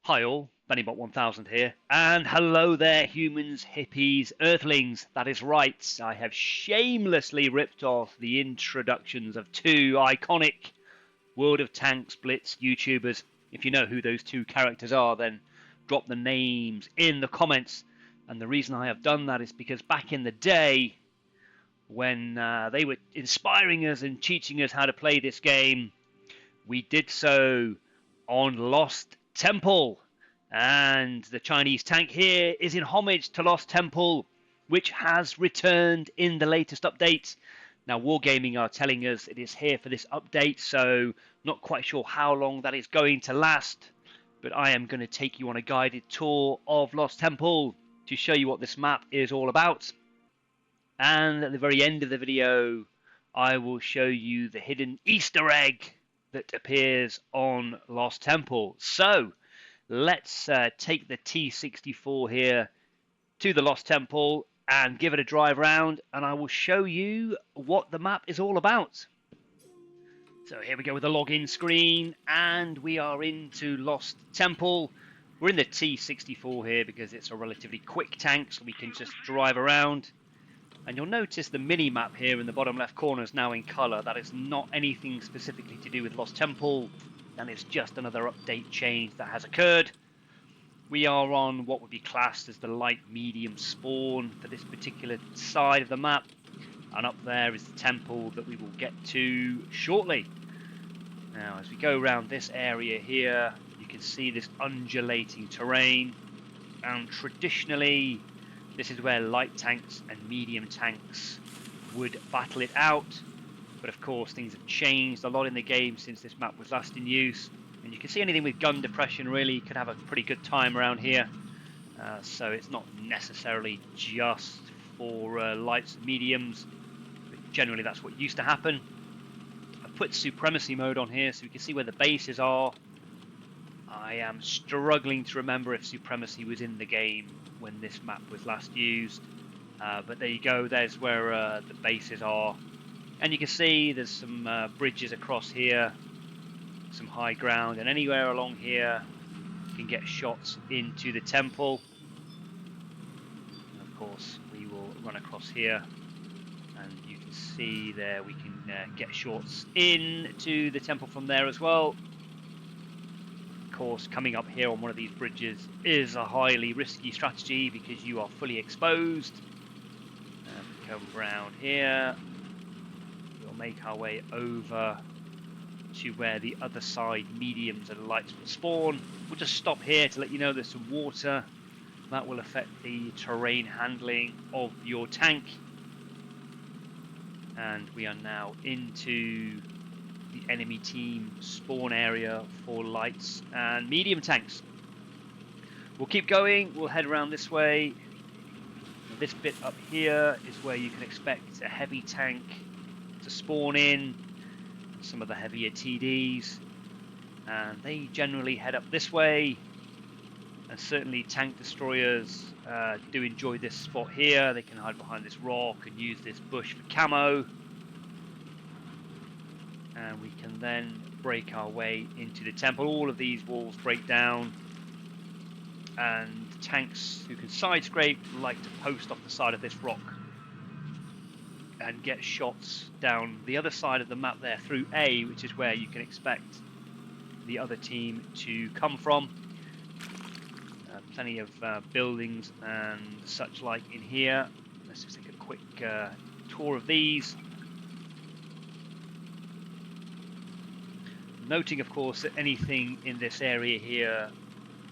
Hi all, BennyBot1000 here, and hello there humans, hippies, earthlings. That is right, I have shamelessly ripped off the introductions of two iconic World of Tanks Blitz YouTubers. If you know who those two characters are, then drop the names in the comments. And the reason I have done that is because back in the day, when they were inspiring us and teaching us how to play this game, we did so on Lost Temple. And the Chinese tank here is in homage to Lost Temple, which has returned in the latest update. Now, Wargaming are telling us it is here for this update, so not quite sure how long that is going to last. But I am going to take you on a guided tour of Lost Temple to show you what this map is all about. And at the very end of the video, I will show you the hidden Easter egg that appears on Lost Temple. So let's take the T64 here to the Lost Temple and give it a drive around, and I will show you what the map is all about. So here we go with the login screen, and we are into Lost Temple. We're in the T64 here because it's a relatively quick tank, so we can just drive around. And you'll notice the mini-map here in the bottom left corner is now in colour. That is not anything specifically to do with Lost Temple, and it's just another update change that has occurred. We are on what would be classed as the light-medium spawn for this particular side of the map. And up there is the temple that we will get to shortly. Now, as we go around this area here, you can see this undulating terrain. And traditionally, this is where light tanks and medium tanks would battle it out. But of course, things have changed a lot in the game since this map was last in use. And you can see anything with gun depression really could have a pretty good time around here. So it's not necessarily just for lights and mediums. But generally, that's what used to happen. I've put supremacy mode on here so we can see where the bases are. I am struggling to remember if supremacy was in the game when this map was last used, but there you go, there's where the bases are, and you can see there's some bridges across here, some high ground, and anywhere along here you can get shots into the temple. And of course we will run across here, and you can see there we can get shots into the temple from there as well. Course, coming up here on one of these bridges is a highly risky strategy because you are fully exposed. Come round here, we'll make our way over to where the other side mediums and lights will spawn. We'll just stop here to let you know there's some water that will affect the terrain handling of your tank. And we are now into the enemy team spawn area for lights and medium tanks. We'll keep going, we'll head around this way. This bit up here is where you can expect a heavy tank to spawn in, some of the heavier TDs, and they generally head up this way. And certainly tank destroyers do enjoy this spot here. They can hide behind this rock and use this bush for camo. And we can then break our way into the temple. All of these walls break down, and tanks who can side scrape like to post off the side of this rock and get shots down the other side of the map there through A, which is where you can expect the other team to come from. Plenty of buildings and such like in here. Let's just take a quick tour of these. Noting, of course, that anything in this area here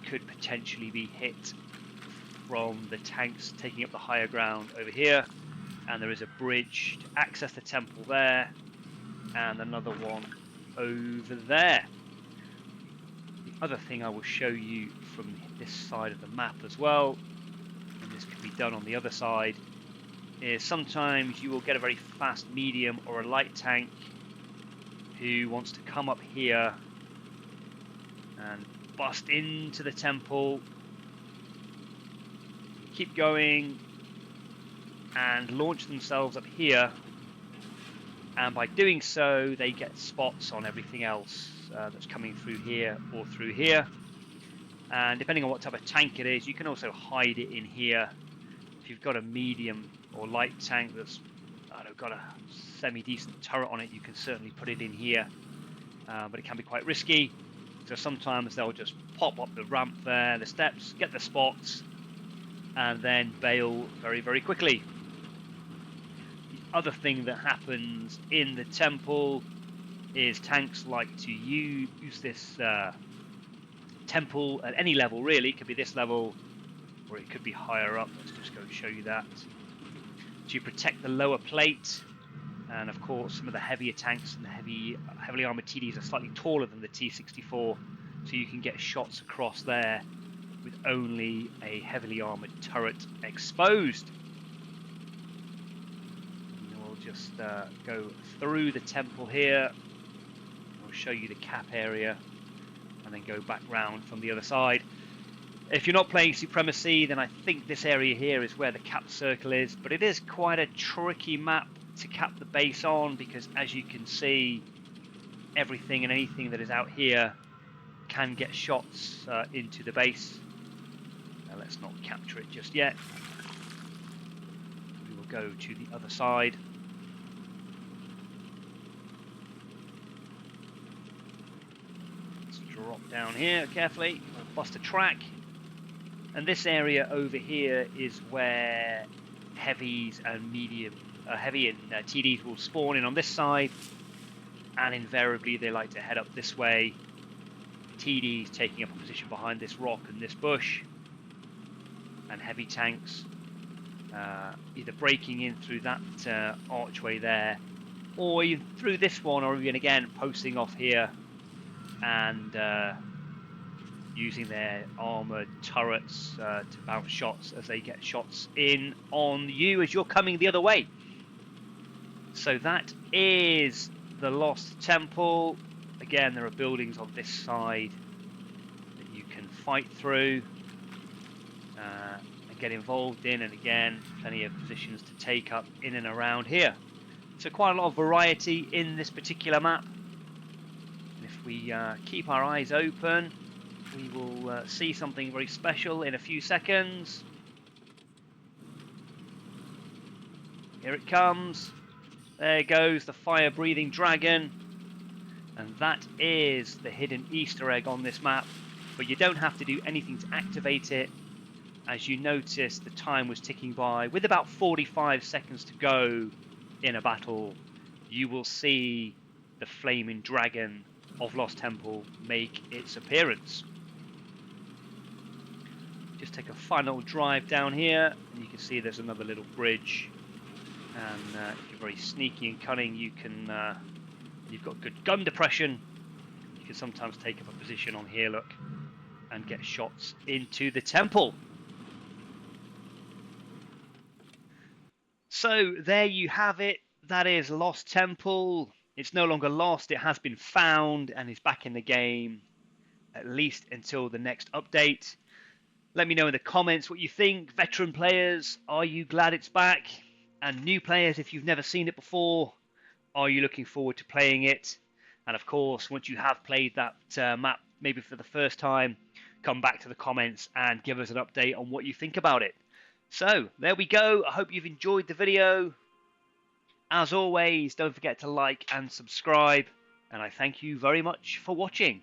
could potentially be hit from the tanks taking up the higher ground over here. And there is a bridge to access the temple there, and another one over there. The other thing I will show you from this side of the map as well, and this can be done on the other side, is sometimes you will get a very fast medium or a light tank who wants to come up here and bust into the temple, keep going and launch themselves up here, and by doing so they get spots on everything else that's coming through here or through here. And depending on what type of tank it is, you can also hide it in here. If you've got a medium or light tank that's, I don't know, got a semi-decent turret on it, you can certainly put it in here. But it can be quite risky. So sometimes they'll just pop up the ramp there, the steps, get the spots, and then bail very, very quickly. The other thing that happens in the temple is tanks like to use this temple at any level, really. It could be this level, or it could be higher up. Let's just go show you that. To protect the lower plate. And of course, some of the heavier tanks and the heavily armored TDs are slightly taller than the T-64, so you can get shots across there with only a heavily armored turret exposed. And we'll just go through the temple here. I'll show you the cap area, and then go back round from the other side. If you're not playing Supremacy, then I think this area here is where the cap circle is, but it is quite a tricky map to cap the base on, because as you can see, everything and anything that is out here can get shots into the base. Now let's not capture it just yet. We will go to the other side. Let's drop down here carefully, we'll bust a track. And this area over here is where heavies and heavy and TDs will spawn in on this side, and invariably they like to head up this way. TDs taking up a position behind this rock and this bush, and heavy tanks either breaking in through that archway there, or even through this one, or even again posting off here and using their armoured turrets to bounce shots as they get shots in on you as you're coming the other way. So that is the Lost Temple. Again, there are buildings on this side that you can fight through and get involved in, and again, plenty of positions to take up in and around here. So quite a lot of variety in this particular map. And if we keep our eyes open, we will see something very special in a few seconds. Here it comes. There goes the fire-breathing dragon. And that is the hidden Easter egg on this map. But you don't have to do anything to activate it. As you notice, the time was ticking by. With about 45 seconds to go in a battle, you will see the flaming dragon of Lost Temple make its appearance. Just take a final drive down here, and you can see there's another little bridge. And if you're very sneaky and cunning, you can you've got good gun depression. You can sometimes take up a position on here, look, and get shots into the temple. So there you have it. That is Lost Temple. It's no longer lost. It has been found and is back in the game, at least until the next update. Let me know in the comments what you think. Veteran players, are you glad it's back? And new players, if you've never seen it before, are you looking forward to playing it? And of course, once you have played that map, maybe for the first time, come back to the comments and give us an update on what you think about it. So, there we go. I hope you've enjoyed the video. As always, don't forget to like and subscribe. And I thank you very much for watching.